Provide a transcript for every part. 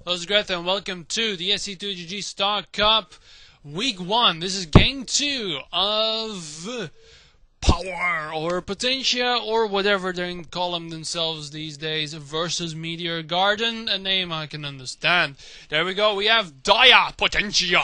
Hello, it's Greth and welcome to the SC2GG Star Cup Week 1. This is Game 2 of Power or Potentia or whatever they call them themselves these days versus Meteor Garden, a name I can understand. There we go, we have Potentia,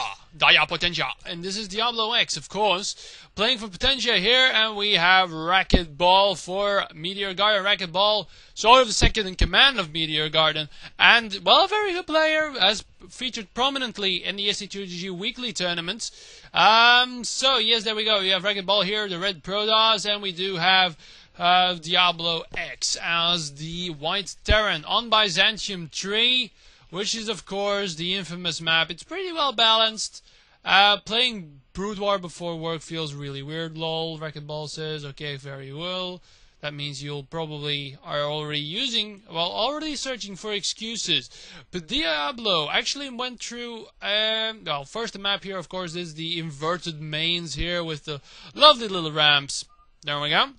and this is DiabloX, of course, playing for Potentia here, and we have Racquetball for Meteor Garden. Racquetball, sort of the second in command of Meteor Garden, and, well, a very good player, has featured prominently in the SC2GG weekly tournaments. So, yes, there we go. We have Racquetball here, the red Protoss, and we do have DiabloX as the white Terran on Byzantium 3, which is, of course, the infamous map. It's pretty well balanced. Playing Brood War before work feels really weird, lol. Racquetball says, okay, very well. That means you'll probably are already searching for excuses. But Diablo actually went through, well, first the map here, of course, is the inverted mains here with the lovely little ramps. There we go.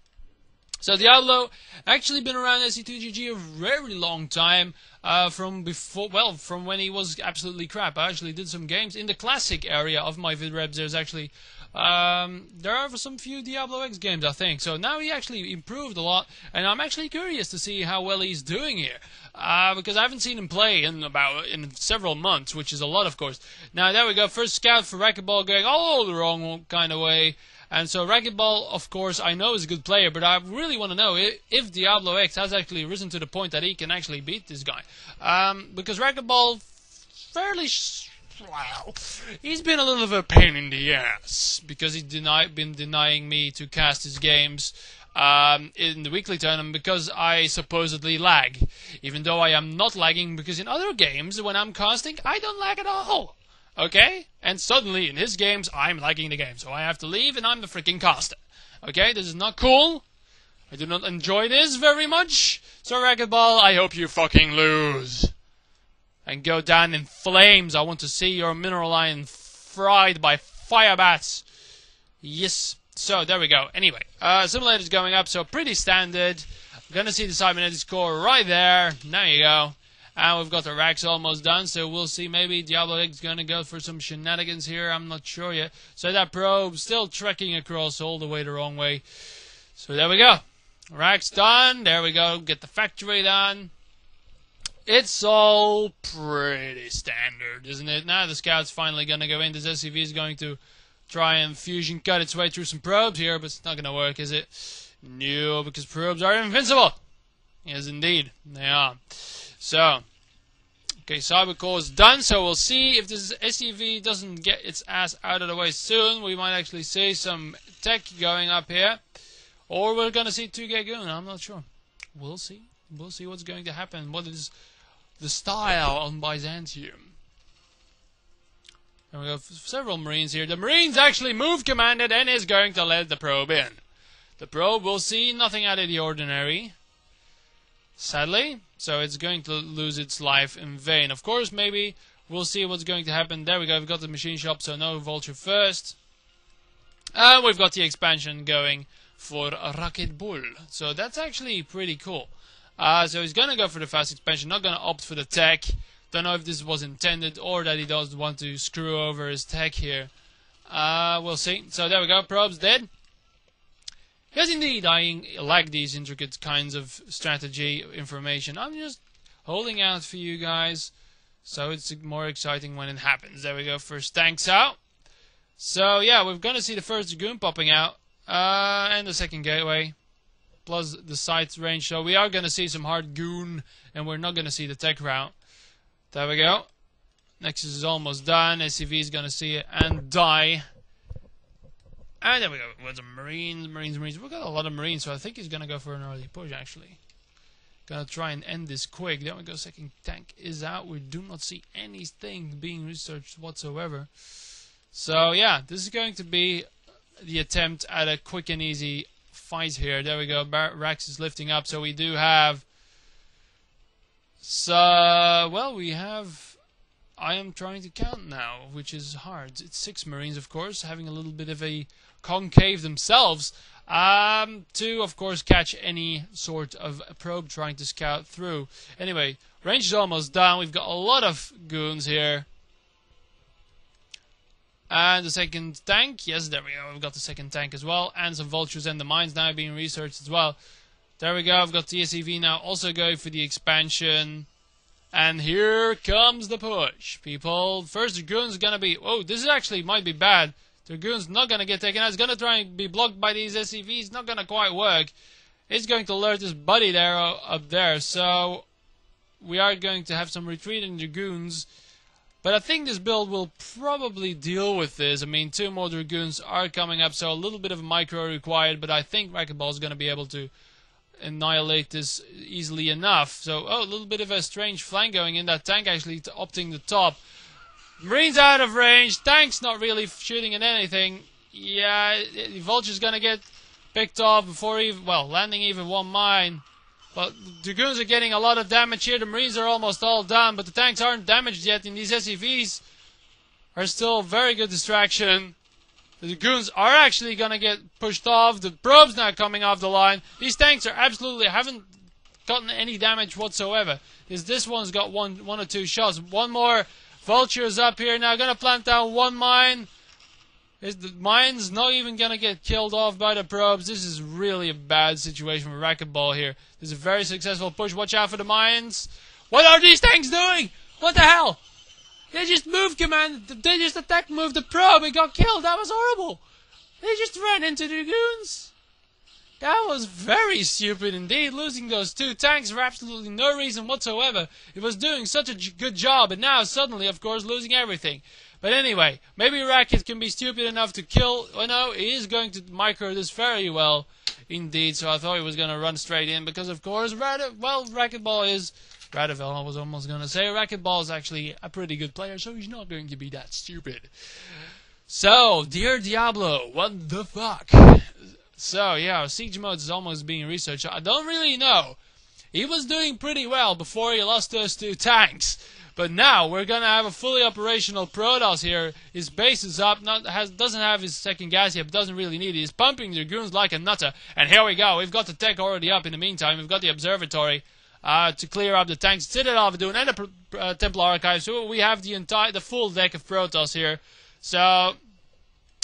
So Diablo actually been around SC2GG a very long time, from when he was absolutely crap. I actually did some games in the classic area of my vidrebs. There's actually there are some few DiabloX games, I think. So now he actually improved a lot, and I'm actually curious to see how well he's doing here, because I haven't seen him play in several months, which is a lot, of course. Now there we go, first scout for Racquetball going all the wrong kind of way. And so Racquetball, of course, I know is a good player, but I really want to know if DiabloX has actually risen to the point that he can actually beat this guy. Because Racquetball, well, he's been a little of a pain in the ass, because he's been denying me to cast his games in the weekly tournament because I supposedly lag. Even though I am not lagging, because in other games, when I'm casting, I don't lag at all. Okay? And suddenly, in his games, I'm lagging the game. So I have to leave, and I'm the freaking caster. Okay? This is not cool. I do not enjoy this very much. So, Racquetball, I hope you fucking lose. And go down in flames. I want to see your mineral iron fried by fire bats. Yes. So, there we go. Anyway, simulator's going up, so pretty standard. I'm gonna see the cybernetic score right there. There you go. And we've got the racks almost done, so we'll see. Maybe DiabloX is going to go for some shenanigans here. I'm not sure yet. So that probe still trekking across all the way the wrong way. So there we go. Racks done. There we go. Get the factory done. It's all pretty standard, isn't it? Now the scout's finally going to go in. This SCV is going to try and fusion cut its way through some probes here, but it's not going to work, is it? No, because probes are invincible. Yes, indeed. They are. So, okay, Cybercore is done, so we'll see if this SCV doesn't get its ass out of the way soon. We might actually see some tech going up here. Or we're going to see 2GG, I'm not sure. We'll see. We'll see what's going to happen. What is the style on Byzantium? And we have several Marines here. The Marines actually move commanded and is going to let the probe in. The probe will see nothing out of the ordinary, sadly, so it's going to lose its life in vain. Of course, maybe we'll see what's going to happen. There we go, we've got the machine shop, so no Vulture first. And we've got the expansion going for Racquetball. So that's actually pretty cool. So he's going to go for the fast expansion, not going to opt for the tech. Don't know if this was intended or that he does want to screw over his tech here. We'll see. So there we go, probe's dead. Yes, indeed, I like these intricate kinds of strategy information. I'm just holding out for you guys, so it's more exciting when it happens. There we go, first tanks out. So, yeah, we're going to see the first Dragoon popping out, and the second gateway, plus the sight range. So we are going to see some hard goon, and we're not going to see the tech route. There we go. Nexus is almost done. SCV is going to see it and die. And there we go, with some Marines. We've got a lot of Marines, so I think he's going to go for an early push, actually. Going to try and end this quick. There we go, second tank is out. We do not see anything being researched whatsoever. So, yeah, this is going to be the attempt at a quick and easy fight here. There we go, Rax is lifting up, so we do have... So, well, we have... I am trying to count now, which is hard. It's 6 Marines, of course, having a little bit of a concave themselves to, of course, catch any sort of probe trying to scout through. Anyway, range is almost done. We've got a lot of goons here. And the second tank. Yes, there we go. We've got the second tank as well. And some vultures and the mines now being researched as well. There we go. I've got the SCV now also going for the expansion. And here comes the push, people. First, the goon's gonna be... Oh, this is actually might be bad. The goon's not gonna get taken out. It's gonna try and be blocked by these SCVs. Not gonna quite work. It's going to alert this buddy there up there. So we are going to have some retreating dragoons. But I think this build will probably deal with this. I mean, 2 more dragoons are coming up, so a little bit of micro required. But I think Racquetball is going to be able to annihilate this easily enough. So, oh, a little bit of a strange flank going in. That tank actually opting the top. Marines out of range. Tank's not really shooting at anything. Yeah, the Vulture's going to get picked off before even, well, landing even one mine. But dragoons are getting a lot of damage here. The Marines are almost all done, but the tanks aren't damaged yet. And these SCVs are still very good distraction. The dragoons are actually going to get pushed off. The probes now coming off the line. These tanks are absolutely haven't gotten any damage whatsoever. This one's got one or two shots. One more vultures up here now. Going to plant down one mine. The mine's not even going to get killed off by the probes. This is really a bad situation for Racquetball here. This is a very successful push. Watch out for the mines. What are these tanks doing? What the hell? They just moved, command. They just attacked, moved the probe and got killed. That was horrible. They just ran into the dragoons. That was very stupid indeed. Losing those 2 tanks for absolutely no reason whatsoever. It was doing such a good job, and now suddenly, of course, losing everything. But anyway, maybe Racket can be stupid enough to kill. Oh no, he is going to micro this very well indeed. So I thought he was going to run straight in because, of course, Racquetball is... Radevel, I was almost going to say. Racquetball is actually a pretty good player, so he's not going to be that stupid. So, dear Diablo, what the fuck? So, yeah, siege mode is almost being researched. I don't really know. He was doing pretty well before he lost those 2 tanks. But now we're gonna have a fully operational Protoss here. His base is up, doesn't have his second gas yet, but doesn't really need it. He's pumping dragoons like a nutter. And here we go. We've got the tech already up in the meantime. We've got the observatory to clear up the tanks. Citadel of Doom and the Templar Archive. So we have the full deck of Protoss here. So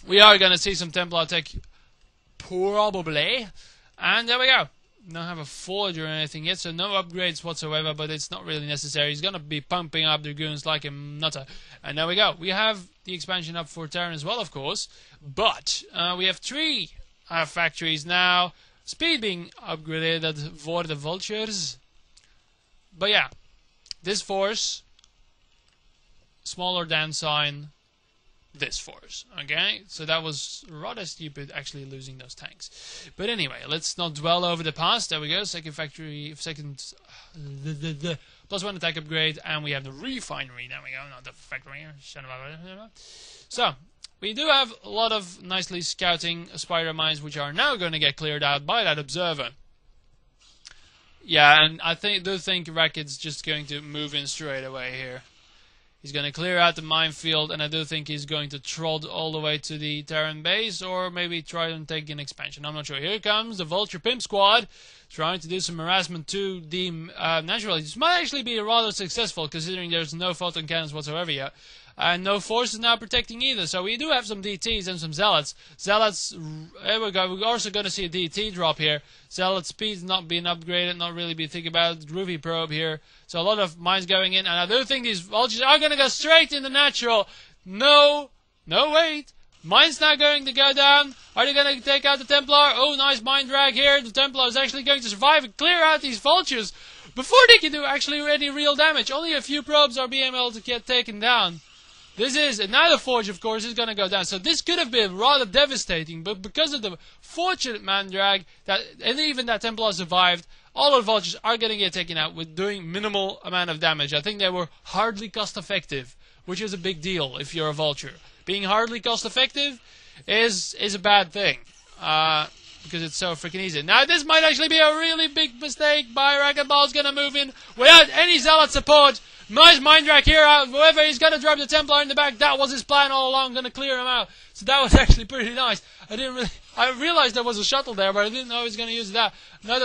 we are gonna see some Templar tech probably. And there we go. Don't have a forge or anything yet, so no upgrades whatsoever, but it's not really necessary. He's going to be pumping up dragoons like a nutter. And there we go. We have the expansion up for Terran as well, of course. But we have 3 factories now. Speed being upgraded for the vultures. But yeah, this force, smaller than sign this force, okay? So that was rather stupid, actually, losing those tanks. But anyway, let's not dwell over the past. There we go, second factory, plus 1 attack upgrade, and we have the refinery. There we go, not the factory. So, we do have a lot of nicely scouting spider mines, which are now going to get cleared out by that observer. Yeah, and I do think Racket's just going to move in straight away here. He's going to clear out the minefield, and I do think he's going to trot all the way to the Terran base, or maybe try and take an expansion. I'm not sure. Here comes the Vulture Pimp Squad, trying to do some harassment to the naturalists. This might actually be rather successful, considering there's no photon cannons whatsoever yet. And no forces now protecting either. So we do have some DTs and some Zealots. Zealots, there we go. We're also going to see a DT drop here. Zealot speed's not being upgraded, not really be thinking about it. Groovy probe here. So a lot of mines going in. And I do think these vultures are going to go straight in the natural. No, wait. Mine's not going to go down. Are they going to take out the Templar? Oh, nice mine drag here. The Templar is actually going to survive and clear out these vultures before they can do actually any real damage. Only a few probes are being able to get taken down. This is, and now the Forge, of course, is going to go down. So this could have been rather devastating, but because of the fortunate man drag, and even that Templar survived, all the vultures are going to get taken out with doing minimal amount of damage. I think they were hardly cost effective, which is a big deal if you're a vulture. Being hardly cost effective is a bad thing. because it's so freaking easy. Now, this might actually be a really big mistake by Racquetball's gonna move in without any Zealot support. Nice mind rack here. However, he's gonna drop the Templar in the back. That was his plan all along, gonna clear him out. So that was actually pretty nice. I realized there was a shuttle there, but I didn't know he was gonna use that. Now that